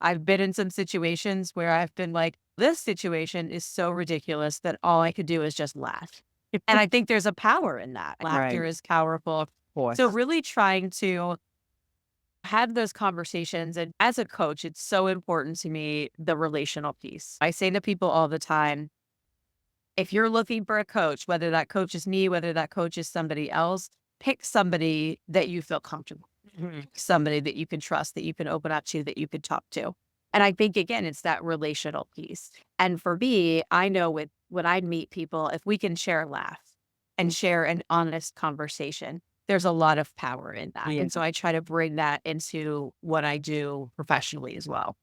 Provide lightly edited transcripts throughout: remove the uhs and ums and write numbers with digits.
I've been in some situations where I've been like, this situation is so ridiculous that all I could do is just laugh. And I think there's a power in that. Right. Laughter is powerful. Of So course. really trying to have those conversations. And as a coach, it's so important to me, the relational piece. I say to people all the time, if you're looking for a coach, whether that coach is me, whether that coach is somebody else, pick somebody that you feel comfortable, somebody that you can trust, that you can open up to, that you can talk to. And I think, again, it's that relational piece. And for me, I know with when I meet people, if we can share a laugh and share an honest conversation, there's a lot of power in that. Yeah. And so I try to bring that into what I do professionally as well.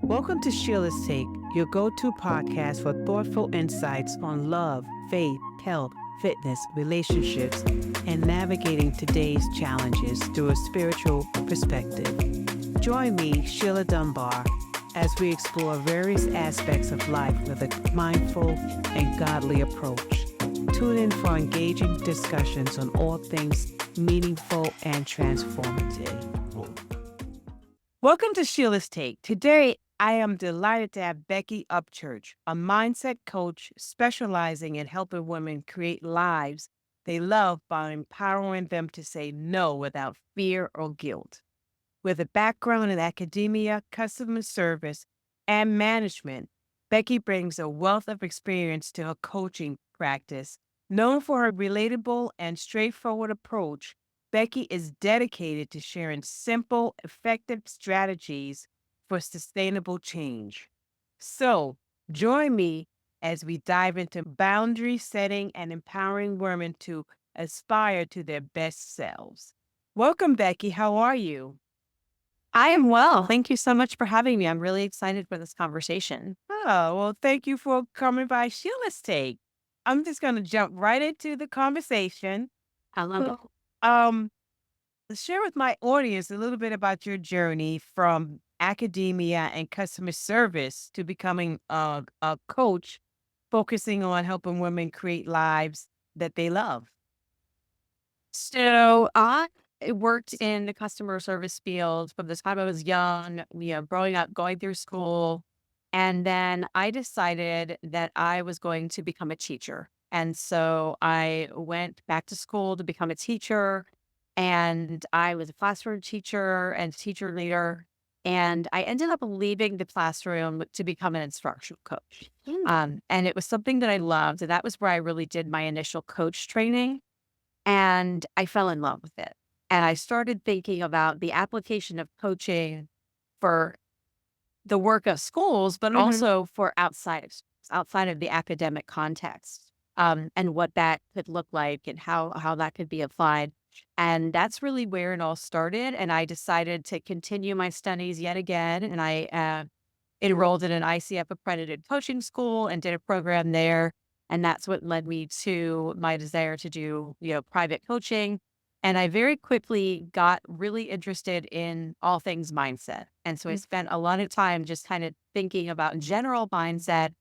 Welcome to Sheila's Take, your go-to podcast for thoughtful insights on love, faith, health, fitness, relationships, and navigating today's challenges through a spiritual perspective. Join me, Sheila Dunbar, as we explore various aspects of life with a mindful and godly approach. Tune in for engaging discussions on all things meaningful and transformative. Welcome to Sheila's Take. Today, I am delighted to have Becky Upchurch, a mindset coach specializing in helping women create lives they love by empowering them to say no without fear or guilt. With a background in academia, customer service, and management, Becky brings a wealth of experience to her coaching practice. Known for her relatable and straightforward approach, Becky is dedicated to sharing simple, effective strategies for sustainable change. So, join me as we dive into boundary setting and empowering women to aspire to their best selves. Welcome, Becky. How are you? I am well. Thank you so much for having me. I'm really excited for this conversation. Oh, well, thank you for coming by Sheila's Take. I'm just going to jump right into the conversation. I love it. So, um, share with my audience a little bit about your journey from academia and customer service to becoming a coach focusing on helping women create lives that they love. So I worked in the customer service field from the time I was young, growing up, going through school. And then I decided that I was going to become a teacher. And so I went back to school to become a teacher. And I was a classroom teacher and teacher leader. And I ended up leaving the classroom to become an instructional coach. And it was something that I loved. And that was where I really did my initial coach training. And I fell in love with it. And I started thinking about the application of coaching for the work of schools, but Mm-hmm. also for outside of schools, outside of the academic context, and what that could look like and how that could be applied. And that's really where it all started. And I decided to continue my studies yet again. And I enrolled in an ICF accredited coaching school and did a program there. And that's what led me to my desire to do, private coaching. And I very quickly got really interested in all things mindset. And so I spent a lot of time just kind of thinking about general mindset.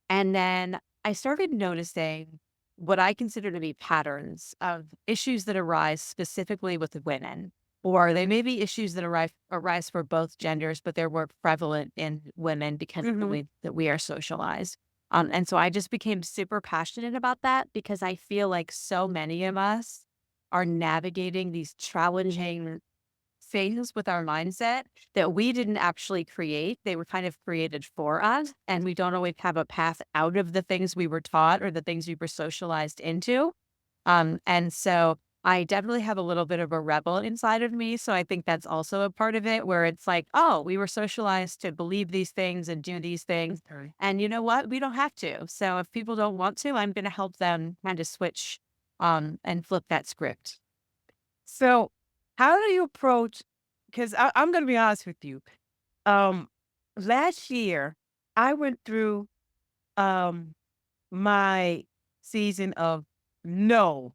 And then I started noticing what I consider to be patterns of issues that arise specifically with women, or they may be issues that arise for both genders, but they're more prevalent in women because of the Mm-hmm. way that we are socialized. And so I just became super passionate about that because I feel like so many of us are navigating these challenging things with our mindset that we didn't actually create. They were kind of created for us. And we don't always have a path out of the things we were taught or the things we were socialized into. And so I definitely have a little bit of a rebel inside of me. So I think that's also a part of it where it's like, oh, we were socialized to believe these things and do these things. Okay. And you know what? We don't have to. So if people don't want to, I'm going to help them kind of switch and flip that script. So, how do you approach? Because I'm going to be honest with you. Um, Last year, I went through um my season of no.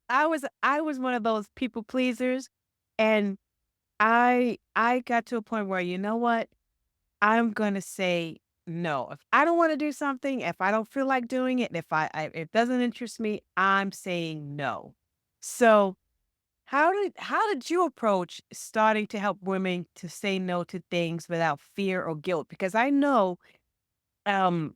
I was one of those people pleasers, and I got to a point where you know what? I'm gonna say no. If I don't want to do something, if I don't feel like doing it, if it doesn't interest me, I'm saying no. So how did you approach starting to help women to say no to things without fear or guilt? Because I know um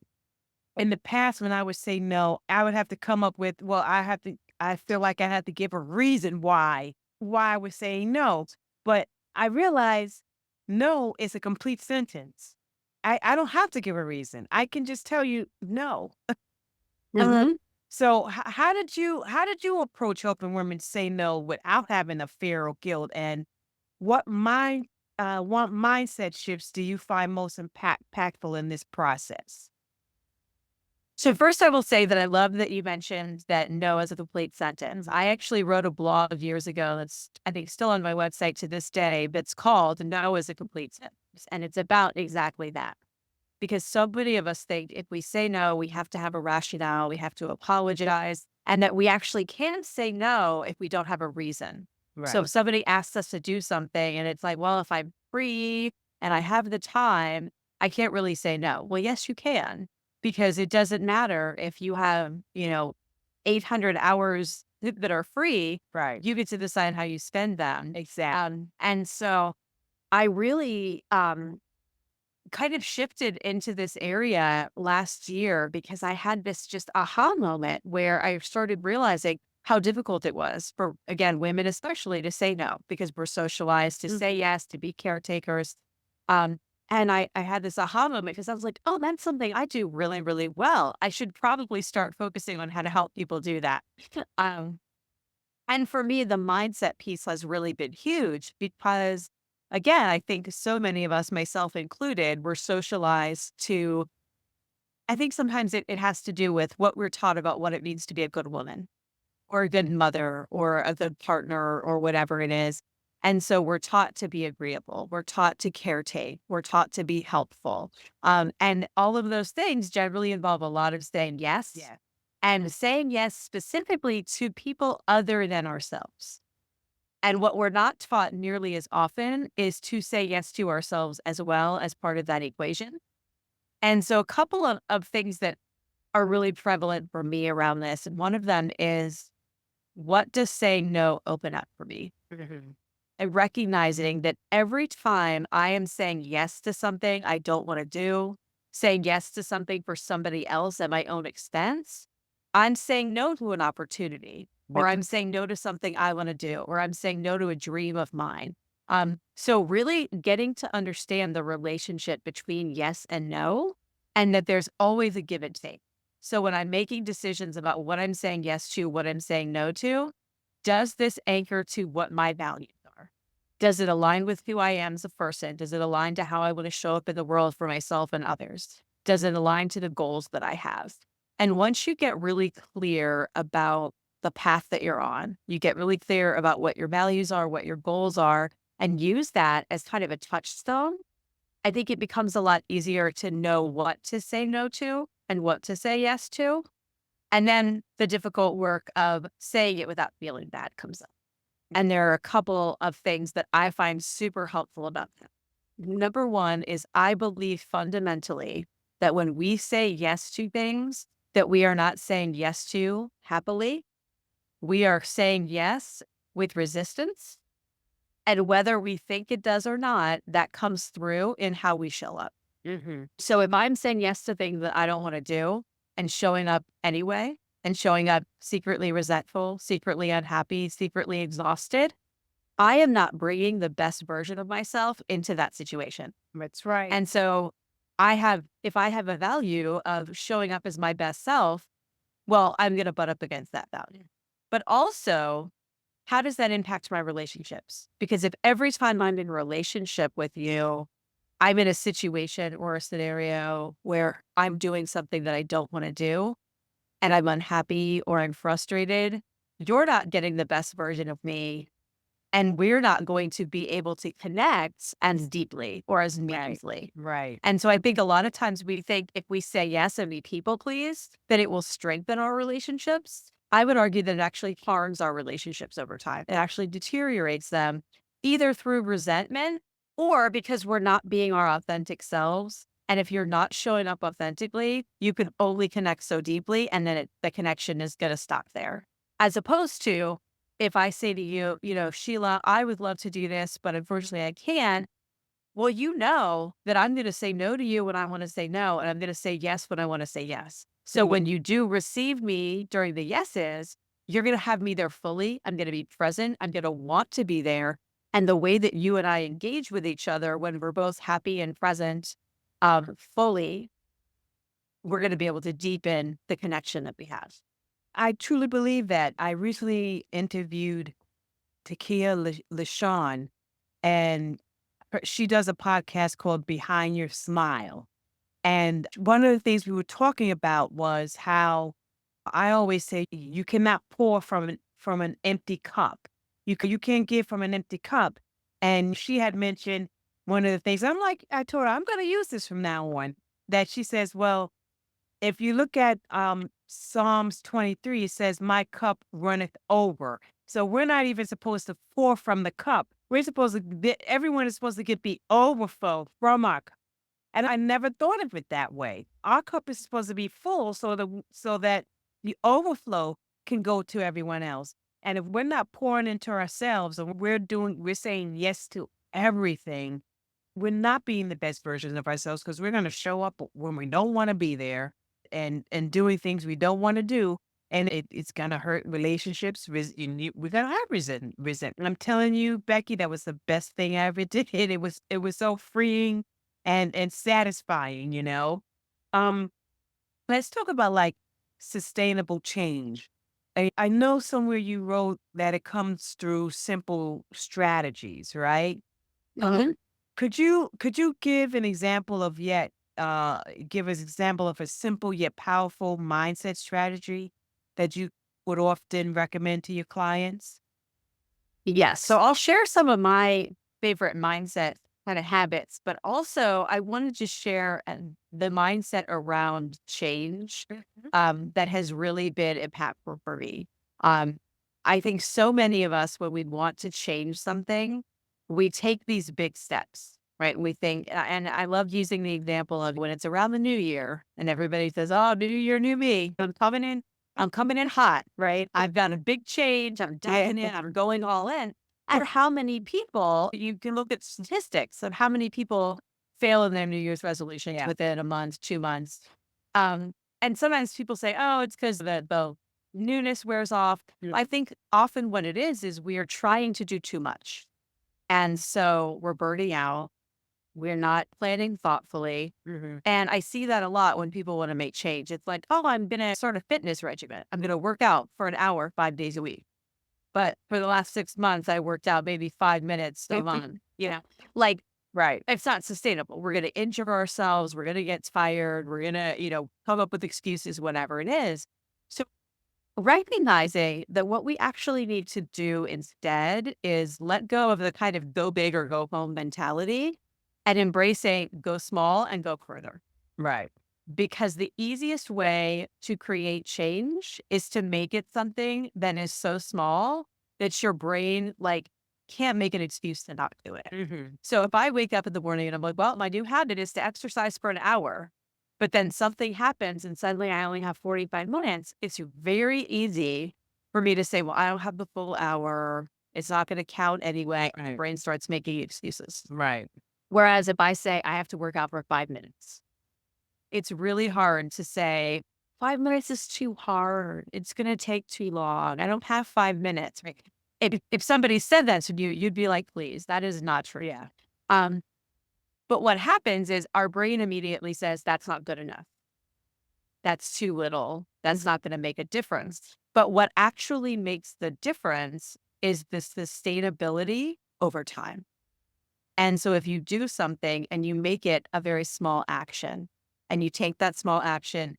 in the past when I would say no, I would have to come up with, well, I feel like I had to give a reason why I was saying no. But I realized no is a complete sentence. I don't have to give a reason. I can just tell you no. Mhm. So how did you approach helping women say no without having a fear or guilt? And what mindset shifts do you find most impactful in this process? So first, I will say that I love that you mentioned that no as a complete sentence. I actually wrote a blog years ago that's, I think, still on my website to this day, that's called No as a Complete Sentence. And it's about exactly that. Because so many of us think if we say no, we have to have a rationale, we have to apologize, and that we actually can't say no if we don't have a reason. So Right. if somebody asks us to do something and it's like, well, if I'm free and I have the time, I can't really say no. Well, yes, you can, because it doesn't matter if you have, 800 hours that are free, Right. you get to decide how you spend them. Exactly. And so I really, kind of shifted into this area last year because I had this just aha moment where I started realizing how difficult it was for, again, women especially to say no because we're socialized to say yes, to be caretakers. Um, and I had this aha moment because I was like, oh, that's something I do really, really well. I should probably start focusing on how to help people do that. um, and for me, the mindset piece has really been huge because, again, I think so many of us, myself included, were socialized to, I think sometimes it has to do with what we're taught about what it means to be a good woman or a good mother or a good partner or whatever it is. And so we're taught to be agreeable. We're taught to caretake. We're taught to be helpful. And all of those things generally involve a lot of saying yes Yeah. and saying yes specifically to people other than ourselves. And what we're not taught nearly as often is to say yes to ourselves as well as part of that equation. And so, a couple of things that are really prevalent for me around this, and one of them is, what does saying no open up for me? Mhm. And recognizing that every time I am saying yes to something I don't want to do, saying yes to something for somebody else at my own expense, I'm saying no to an opportunity, or Yep. I'm saying no to something I want to do, or I'm saying no to a dream of mine. So really getting to understand the relationship between yes and no, and that there's always a give and take. So when I'm making decisions about what I'm saying yes to, what I'm saying no to, does this anchor to what my values are? Does it align with who I am as a person? Does it align to how I want to show up in the world for myself and others? Does it align to the goals that I have? And once you get really clear about the path that you're on, you get really clear about what your values are, what your goals are, and use that as kind of a touchstone, I think it becomes a lot easier to know what to say no to and what to say yes to. And then the difficult work of saying it without feeling bad comes up. And there are a couple of things that I find super helpful about that. Number one is I believe fundamentally that when we say yes to things that we are not saying yes to happily, we are saying yes with resistance. And whether we think it does or not, that comes through in how we show up. Mhm. So if I'm saying yes to things that I don't want to do and showing up anyway, and showing up secretly resentful, secretly unhappy, secretly exhausted, I am not bringing the best version of myself into that situation. That's right. And so if I have a value of showing up as my best self, well, I'm going to butt up against that value. But also, how does that impact my relationships? Because if every time I'm in a relationship with you, I'm in a situation or a scenario where I'm doing something that I don't want to do and I'm unhappy or I'm frustrated, you're not getting the best version of me. And we're not going to be able to connect as deeply or as Right. meaningfully. Right. And so I think a lot of times we think if we say yes and be people please, that it will strengthen our relationships. I would argue that it actually harms our relationships over time. It actually deteriorates them either through resentment or because we're not being our authentic selves. And if you're not showing up authentically, you can only connect so deeply and then the connection is going to stop there. As opposed to if I say to you, Sheila, I would love to do this, but unfortunately I can't. Well, you know that I'm going to say no to you when I want to say no, and I'm going to say yes when I want to say yes. So when you do receive me during the yeses, you're going to have me there fully. I'm going to be present. I'm going to want to be there. And the way that you and I engage with each other when we're both happy and present fully, we're going to be able to deepen the connection that we have. I truly believe that. I recently interviewed Takia LaShawn, and she does a podcast called Behind Your Smile. And one of the things we were talking about was how I always say you cannot pour from an empty cup. You can't give from an empty cup. And she had mentioned one of the things. I told her I'm going to use this from now on. That she says, well, if you look at Psalms 23, it says, "My cup runneth over." So we're not even supposed to pour from the cup. We're supposed to. Everyone is supposed to get the overflow from our cup. And I never thought of it that way. Our cup is supposed to be full so that the overflow can go to everyone else. And if we're not pouring into ourselves and we're saying yes to everything, we're not being the best versions of ourselves because we're going to show up when we don't want to be there and doing things we don't want to do. And it's going to hurt relationships. We're going to have resentment. And I'm telling you, Becky, that was the best thing I ever did. It was so freeing and satisfying. Um, let's talk about like sustainable change. I know somewhere you wrote that it comes through simple strategies, right? Mhm. Could you give an example of yet give us example of a simple yet powerful mindset strategy that you would often recommend to your clients? Yes. So I'll share some of my favorite mindset kind of habits, but also I wanted to share the mindset around change Mhm. that has really been impactful for me. Um, I think so many of us, when we want to change something, we take these big steps, right? We think, and I love using the example of when it's around the new year and everybody says, "Oh, new year, new me. I'm coming in hot, right? I've got a big change. I'm diving in. I'm going all in." And how many people, you can look at statistics of how many people fail in their New Year's resolutions Yeah. within a month, 2 months. Um, and sometimes people say, "Oh, it's because the newness wears off." I think often what it is we are trying to do too much. And so we're burning out. We're not planning thoughtfully. Mhm. And I see that a lot when people want to make change. It's like, "Oh, I'm going to start a fitness regimen. I'm going to work out for an hour, 5 days a week." But for the last 6 months, I worked out maybe 5 minutes a month, like Right. it's not sustainable. We're going to injure ourselves. We're going to get tired. We're going to, come up with excuses, whatever it is. So recognizing that what we actually need to do instead is let go of the kind of go big or go home mentality and embracing go small and go further. Right. Because the easiest way to create change is to make it something that is so small that your brain like can't make an excuse to not do it. Mhm. So if I wake up in the morning and I'm like, well, my new habit is to exercise for an hour, but then something happens and suddenly I only have 45 minutes, it's very easy for me to say, well, I don't have the full hour. It's not going to count anyway. My Right. brain starts making excuses. Right. Whereas if I say I have to work out for 5 minutes, it's really hard to say, 5 minutes is too hard. It's gonna take too long. I don't have 5 minutes, right? If somebody said that to you, you'd be like, "Please, that is not true." Yeah. Um, but what happens is our brain immediately says, "That's not good enough. That's too little. That's not gonna make a difference." But what actually makes the difference is the sustainability over time. And so if you do something and you make it a very small action, and you take that small action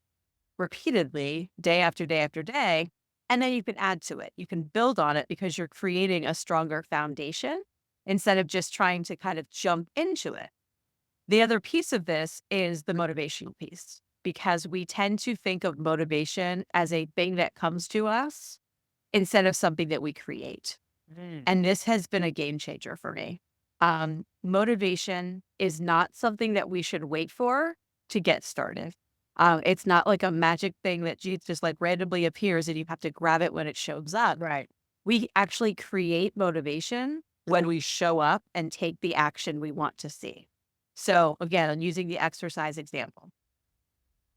repeatedly, day after day after day, and then you can add to it. You can build on it because you're creating a stronger foundation instead of just trying to kind of jump into it. The other piece of this is the motivational piece, because we tend to think of motivation as a thing that comes to us instead of something that we create. Mm. And this has been a game changer for me. Motivation is not something that we should wait for to get started. It's not like a magic thing that just like randomly appears and you have to grab it when it shows up. Right. We actually create motivation when we show up and take the action we want to see. So again, using the exercise example,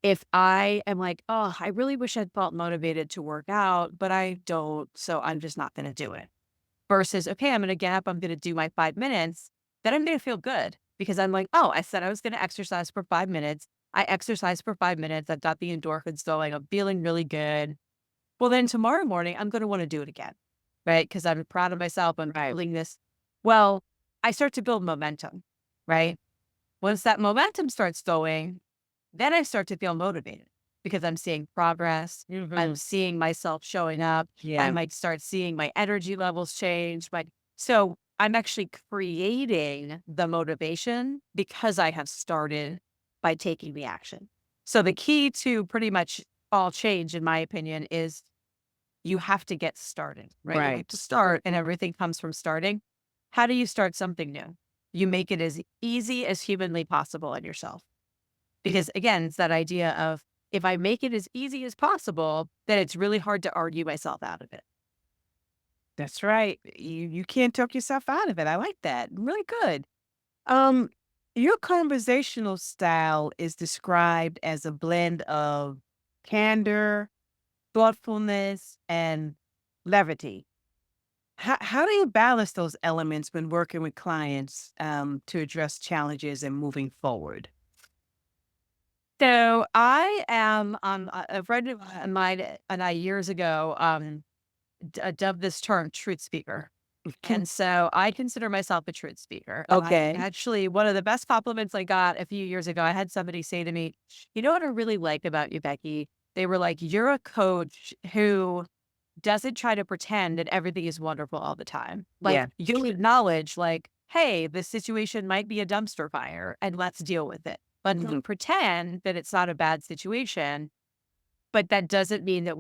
if I am like, oh, I really wish I'd felt motivated to work out, but I don't, so I'm just not going to do it. Versus, okay, I'm going to get up, I'm going to do my 5 minutes, then I'm going to feel good because I'm like, oh, I said I was going to exercise for 5 minutes. I exercised for 5 minutes. I've got the endorphins going. I'm feeling really good. Well, then tomorrow morning, I'm going to want to do it again, right? Because I'm proud of myself. I'm Right. feeling this. Well, I start to build momentum, right? Once that momentum starts going, then I start to feel motivated because I'm seeing progress. I'm Hmm. seeing myself showing up. I Yeah. might start seeing my energy levels change. But so I'm actually creating the motivation because I have started by taking the action. So the key to pretty much all change, in my opinion, is you have to get started, right? You have to Right. start, and everything comes from starting. How do you start something new? You make it as easy as humanly possible on yourself. Because again, it's that idea of if I make it as easy as possible, then it's really hard to argue myself out of it. That's right. You can't talk yourself out of it. I like that. Really good. Um, your conversational style is described as a blend of candor, thoughtfulness, and levity. How do you balance those elements when working with clients to address challenges and moving forward? So I am a friend of mine and I years ago dubbed this term truth speaker. And so I consider myself a truth speaker. And I Okay. actually, one of the best compliments I got a few years ago, I had somebody say to me, you know what I really like about you, Becky? They were like, you're a coach who doesn't try to pretend that everything is wonderful all the time. Like Yeah. you'll acknowledge like, hey, this situation might be a dumpster fire and let's deal with it. But Mhm. don't pretend that it's not a bad situation. But that doesn't mean that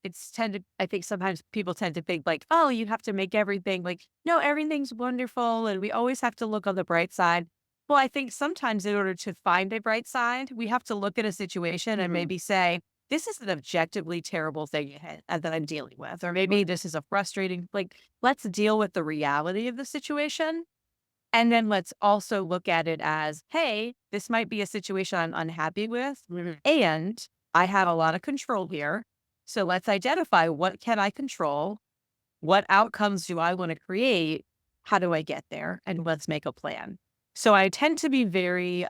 it's tend to, I think sometimes people tend to think like, oh, you have to make everything like, no, everything's wonderful. And we always have to look on the bright side. Well, I think sometimes in order to find a bright side, we have to look at a situation and Mhm. maybe say, this is an objectively terrible thing that I'm dealing with. Or maybe this is a frustrating, like, let's deal with the reality of the situation. And then let's also look at it as, hey, this might be a situation I'm unhappy with, Mhm. and I have a lot of control here. So let's identify what can I control? What outcomes do I want to create? How do I get there? And let's make a plan. So I tend to be very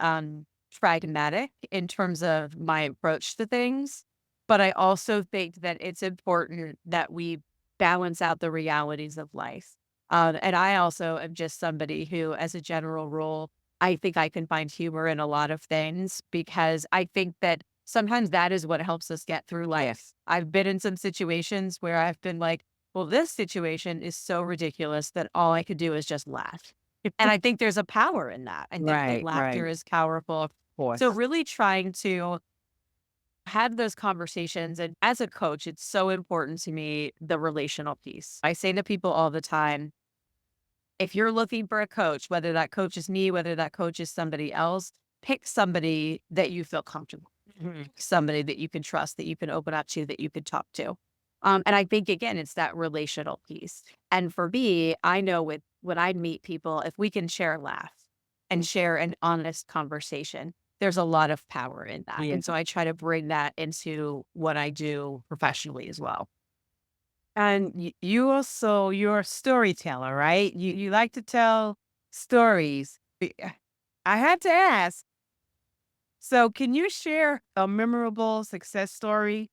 pragmatic in terms of my approach to things, but I also think that it's important that we balance out the realities of life. And I also am just somebody who, as a general rule, I think I can find humor in a lot of things because I think that sometimes that is what helps us get through life. I've been in some situations where I've been like, well, this situation is so ridiculous that all I could do is just laugh. And I think there's a power in that. I think that Right, laughter right. is powerful. Of So course. really trying to have those conversations. And as a coach, it's so important to me, the relational piece. I say to people all the time, if you're looking for a coach, whether that coach is me, whether that coach is somebody else, pick somebody that you feel comfortable, Mhm. somebody that you can trust, that you can open up to, that you can talk to. And I think again, it's that relational piece. And for me, I know with when I meet people, if we can share a laugh and share an honest conversation, there's a lot of power in that. Yeah. And so I try to bring that into what I do professionally as well. And you also you're a storyteller, right? You like to tell stories. I had to ask. So, can you share a memorable success story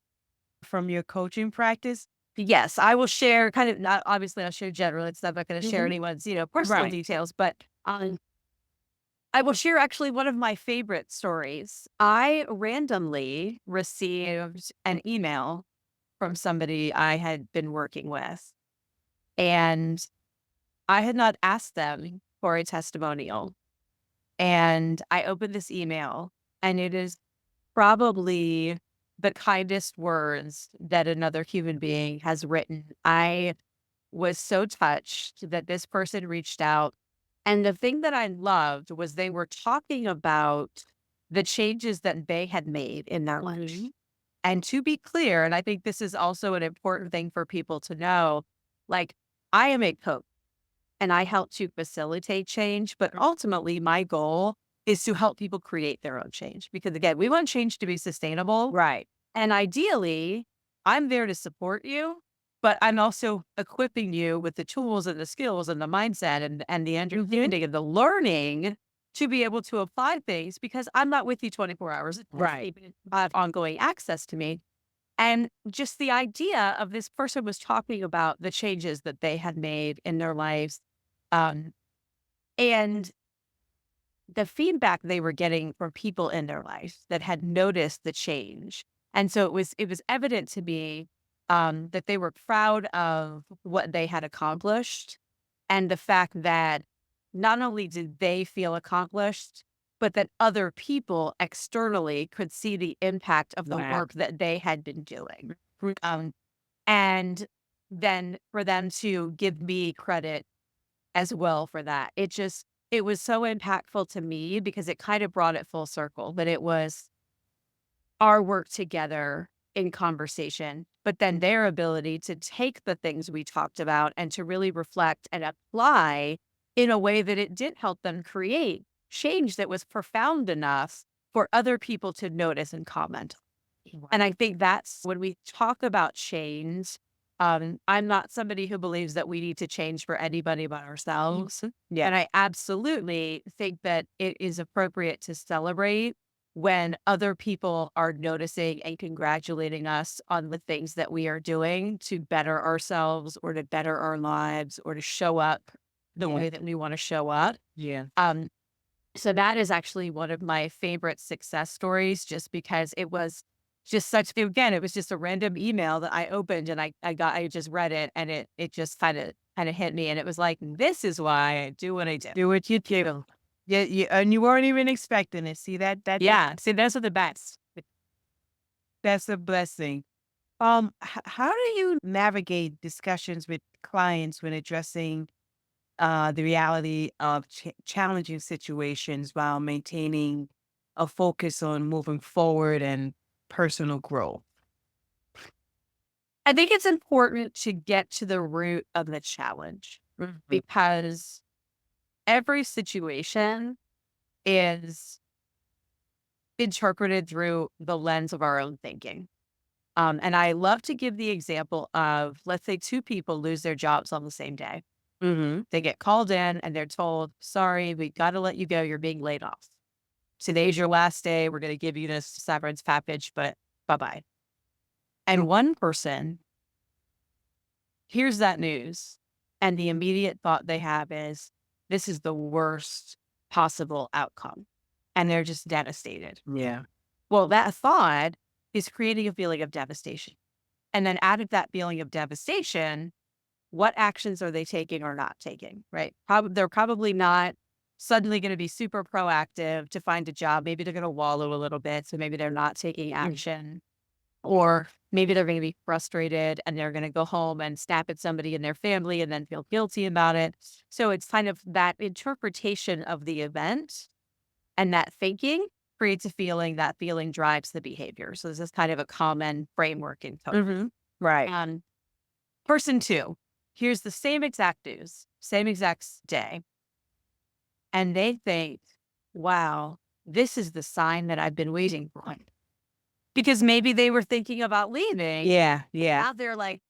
from your coaching practice? Yes, I will share kind of not obviously I'll share general. It's I'm not going to share Hmm. anyone's, personal Right. details, but I will share actually one of my favorite stories. I randomly received an email from somebody I had been working with, and I had not asked them for a testimonial. And I opened this email, and it is probably the kindest words that another human being has written. I was so touched that this person reached out. And the thing that I loved was they were talking about the changes that they had made in their life. And to be clear, and I think this is also an important thing for people to know, Like, I am a coach and I help to facilitate change, but ultimately my goal is to help people create their own change. Because again, we want change to be sustainable. Right. And ideally, I'm there to support you, but I'm also equipping you with the tools and the skills and the mindset and the understanding and the learning to be able to apply things because I'm not with you 24 hours a day. Right. You have ongoing access to me. And just the idea of this person was talking about the changes that they had made in their lives. Um, and the feedback they were getting from people in their life that had noticed the change. And so it was evident to me that they were proud of what they had accomplished and the fact that not only did they feel accomplished, but that other people externally could see the impact of the Wow. work that they had been doing. Um, and then for them to give me credit as well for that. It was so impactful to me because it kind of brought it full circle, that it was our work together in conversation, but then their ability to take the things we talked about and to really reflect and apply in a way that it did help them create change that was profound enough for other people to notice and comment. And I think that's when we talk about change. I'm not somebody who believes that we need to change for anybody but ourselves. Yeah. And I absolutely think that it is appropriate to celebrate when other people are noticing and congratulating us on the things that we are doing to better ourselves or to better our lives or to show up the way that we want to show up. Yeah. Um, so that is actually one of my favorite success stories just because it was just again, it was just a random email that I opened and I just read it and it just kind of hit me. And it was like, this is why I do what I do. Do what you do. Yeah, and you weren't even expecting it. See Yeah. See, those are the best. that's a blessing. How do you navigate discussions with clients when addressing the reality of challenging situations while maintaining a focus on moving forward and personal growth? I think it's important to get to the root of the challenge Mhm. because every situation is interpreted through the lens of our own thinking. And I love to give the example of, let's say two people lose their jobs on the same day. Mhm. They get called in and they're told, sorry, we got to let you go. You're being laid off. Today's your last day. We're going to give you this severance package, but bye bye. And one person hears that news and the immediate thought they have is, this is the worst possible outcome. And they're just devastated. Yeah. Well, that thought is creating a feeling of devastation. And then out of that feeling of devastation, what actions are they taking or not taking, right? They're probably not suddenly going to be super proactive to find a job. Maybe they're going to wallow a little bit. So maybe they're not taking action. Or maybe they're going to be frustrated and they're going to go home and snap at somebody in their family and then feel guilty about it. So it's kind of that interpretation of the event and that thinking creates a feeling. That feeling drives the behavior. So this is kind of a common framework in coaching. Mhm. Right. Person two hears the same exact news, same exact day, and they think, wow, this is the sign that I've been waiting for. Because maybe they were thinking about leaving. Yeah. Yeah. Now they're like,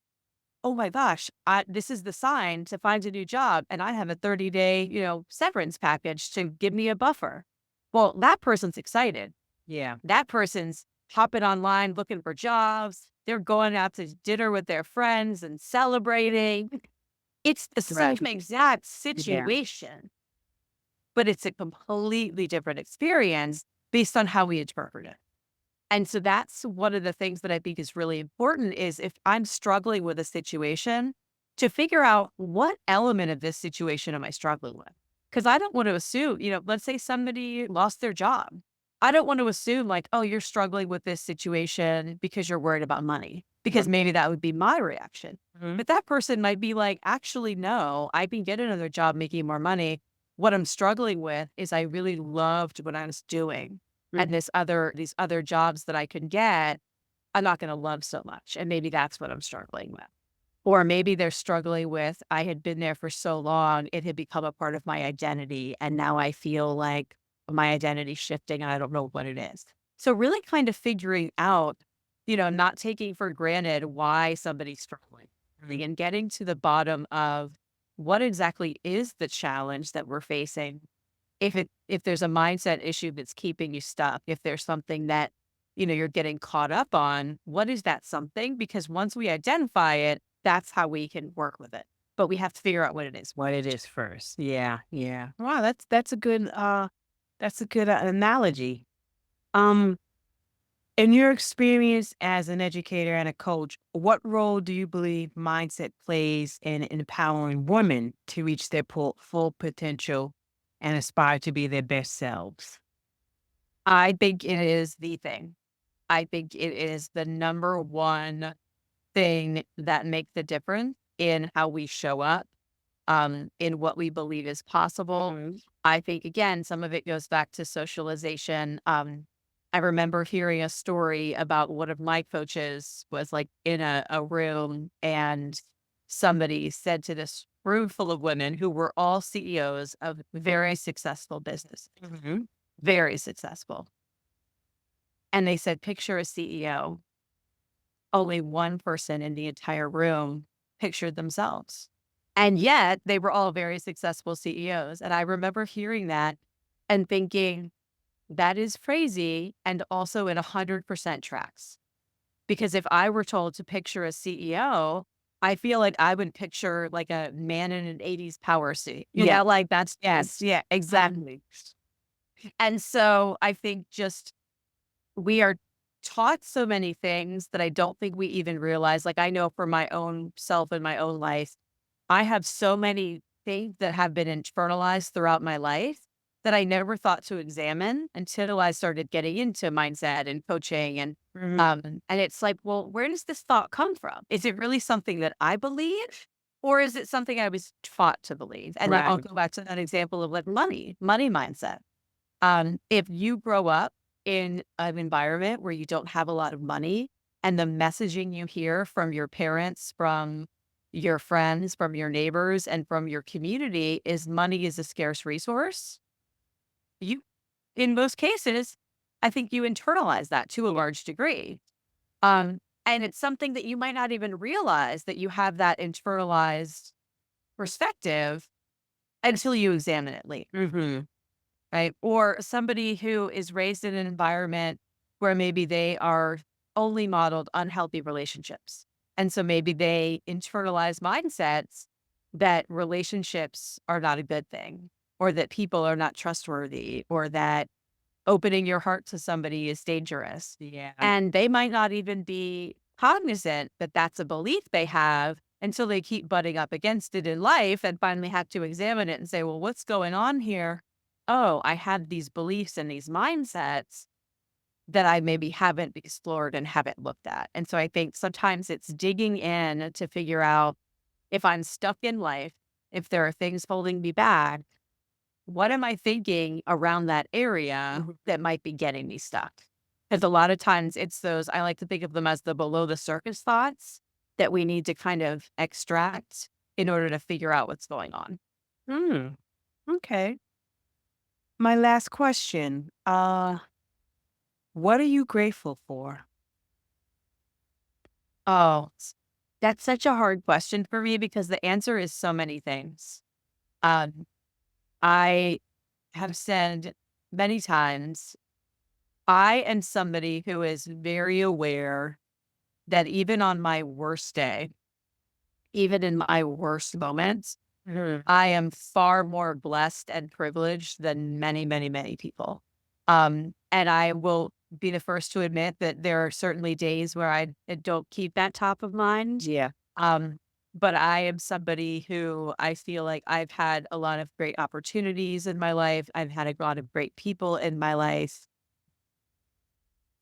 oh my gosh, this is the sign to find a new job. And I have a 30-day, severance package to give me a buffer. Well, that person's excited. Yeah. That person's hopping online looking for jobs. They're going out to dinner with their friends and celebrating. It's the Right. same exact Yeah. situation, but it's a completely different experience based on how we interpret it. And so that's one of the things that I think is really important is if I'm struggling with a situation, to figure out what element of this situation am I struggling with? Because I don't want to assume, let's say somebody lost their job. I don't want to assume like, oh, you're struggling with this situation because you're worried about money, because maybe that would be my reaction. Mhm. But that person might be like, actually, no, I can get another job making more money. What I'm struggling with is I really loved what I was doing. And these other jobs that I can get, I'm not going to love so much. And maybe that's what I'm struggling with. Or maybe they're struggling with, I had been there for so long, it had become a part of my identity. And now I feel like my identity shifting and I don't know what it is. So really kind of figuring out, not taking for granted why somebody's struggling really, and getting to the bottom of what exactly is the challenge that we're facing. If there's a mindset issue that's keeping you stuck, if there's something that, you're getting caught up on, what is that something? Because once we identify it, that's how we can work with it. But we have to figure out what it is. What it is first. Yeah, yeah. Wow, that's a good analogy. Um, in your experience as an educator and a coach, what role do you believe mindset plays in empowering women to reach their full potential and aspire to be their best selves? I think it is the thing. I think it is the number one thing that makes the difference in how we show up, in what we believe is possible. Mhm. I think, again, some of it goes back to socialization. I remember hearing a story about one of my coaches was like in a room, and somebody said to this room full of women who were all CEOs of very successful businesses, Mhm. very successful. And they said, picture a CEO. Only one person in the entire room pictured themselves. And yet they were all very successful CEOs. And I remember hearing that and thinking, that is crazy and also in 100% tracks. Because if I were told to picture a CEO, I feel like I would picture like a man in an 80s power suit, Yeah. like that's, Yes. Yeah. Exactly. and so I think just we are taught so many things that I don't think we even realize. Like, I know for my own self in my own life, I have so many things that have been internalized throughout my life that I never thought to examine until I started getting into mindset and coaching. Mhm. And it's like, well, where does this thought come from? Is it really something that I believe? Or is it something I was taught to believe? And I'll Right. go back to that example of like money mindset. If you grow up in an environment where you don't have a lot of money and the messaging you hear from your parents, from your friends, from your neighbors, and from your community is money is a scarce resource, you, in most cases, I think you internalize that to a large degree. And it's something that you might not even realize that you have that internalized perspective until you examine it later. Mhm. Right? Or somebody who is raised in an environment where maybe they are only modeled unhealthy relationships. And so maybe they internalize mindsets that relationships are not a good thing, or that people are not trustworthy, or that opening your heart to somebody is dangerous. Yeah. And they might not even be cognizant that that's a belief they have until they keep butting up against it in life and finally have to examine it and say, well, what's going on here? Oh, I have these beliefs and these mindsets that I maybe haven't explored and haven't looked at. And so I think sometimes it's digging in to figure out if I'm stuck in life, if there are things holding me back, what am I thinking around that area Mhm. that might be getting me stuck? Because a lot of times it's those, I like to think of them as the below the surface thoughts that we need to kind of extract in order to figure out what's going on. Mm. Okay. My last question. What are you grateful for? Oh, that's such a hard question for me because the answer is so many things. Um, I have said many times, I am somebody who is very aware that even on my worst day, even in my worst moments, Mhm. I am far more blessed and privileged than many, many, many people. And I will be the first to admit that there are certainly days where I don't keep that top of mind. Yeah. Um, but I am somebody who I feel like I've had a lot of great opportunities in my life. I've had a lot of great people in my life.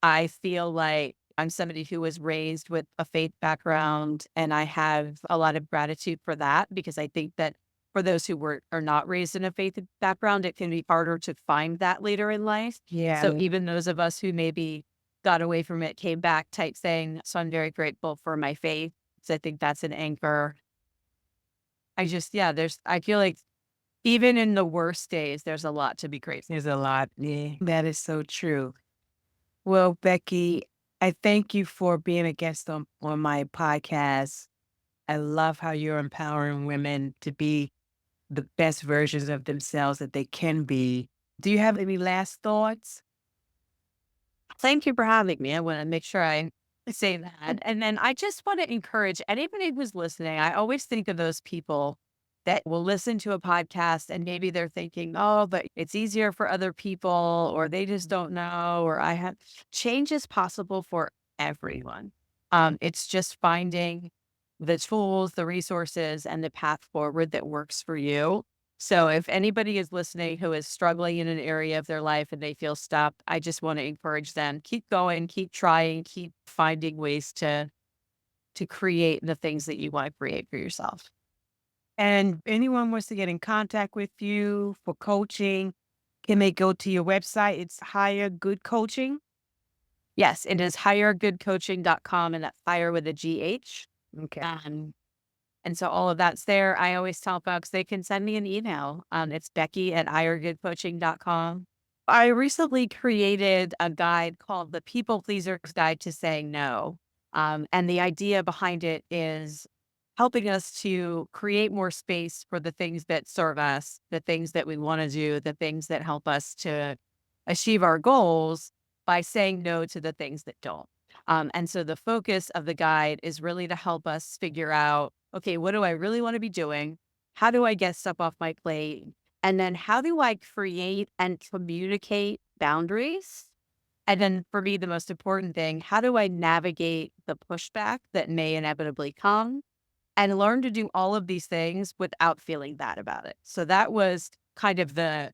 I feel like I'm somebody who was raised with a faith background, and I have a lot of gratitude for that because I think that for those who are not raised in a faith background, it can be harder to find that later in life. Yeah. So even those of us who maybe got away from it, came back type thing. So I'm very grateful for my faith. So I think that's an anchor. I feel like even in the worst days, there's a lot to be grateful. There's a lot. Yeah, that is so true. Well, Becky, I thank you for being a guest on my podcast. I love how you're empowering women to be the best versions of themselves that they can be. Do you have any last thoughts? Thank you for having me. I want to make sure I say that. And then I just want to encourage anybody who's listening. I always think of those people that will listen to a podcast and maybe they're thinking, oh, but it's easier for other people, or they just don't know, or I have change is possible for everyone. It's just finding the tools, the resources, and the path forward that works for you. So if anybody is listening who is struggling in an area of their life and they feel stuck, I just want to encourage them, keep going, keep trying, keep finding ways to create the things that you want to create for yourself. And anyone wants to get in contact with you for coaching, can they go to your website? It's Higher Good Coaching. Yes, it is highergoodcoaching.com, and that fire with a GH. Okay. And so all of that's there. I always tell folks they can send me an email. It's Becky at highergoodcoaching.com. I recently created a guide called The People Pleaser's Guide to Saying No. And the idea behind it is helping us to create more space for the things that serve us, the things that we want to do, the things that help us to achieve our goals by saying no to the things that don't. And so the focus of the guide is really to help us figure out, okay, what do I really want to be doing? How do I get stuff off my plate? And then how do I create and communicate boundaries? And then for me, the most important thing, how do I navigate the pushback that may inevitably come and learn to do all of these things without feeling bad about it? So that was kind of the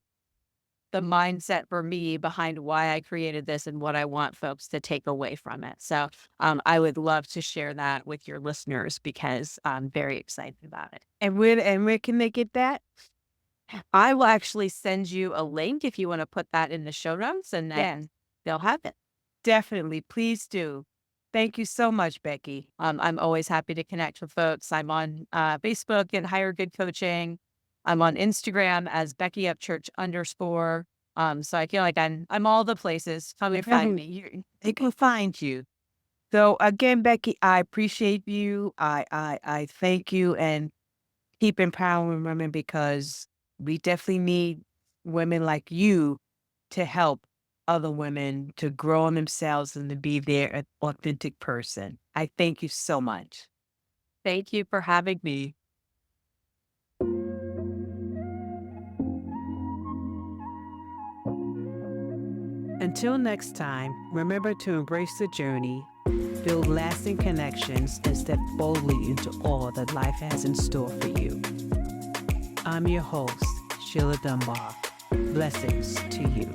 mindset for me behind why I created this and what I want folks to take away from it. So I would love to share that with your listeners because I'm very excited about it. And where can they get that? I will actually send you a link if you want to put that in the show notes, and Yes, then they'll have it. definitely. Please do. Thank you so much, Becky. I'm always happy to connect with folks. I'm on Facebook at Higher Good Coaching. I'm on Instagram as Becky Upchurch _. So I feel like I'm all the places. Come and find me. They can find you. So again, Becky, I appreciate you. I thank you, and keep empowering women because we definitely need women like you to help other women to grow in themselves and to be their authentic person. I thank you so much. Thank you for having me. Until next time, remember to embrace the journey, build lasting connections, and step boldly into all that life has in store for you. I'm your host, Sheila Dunbar. Blessings to you.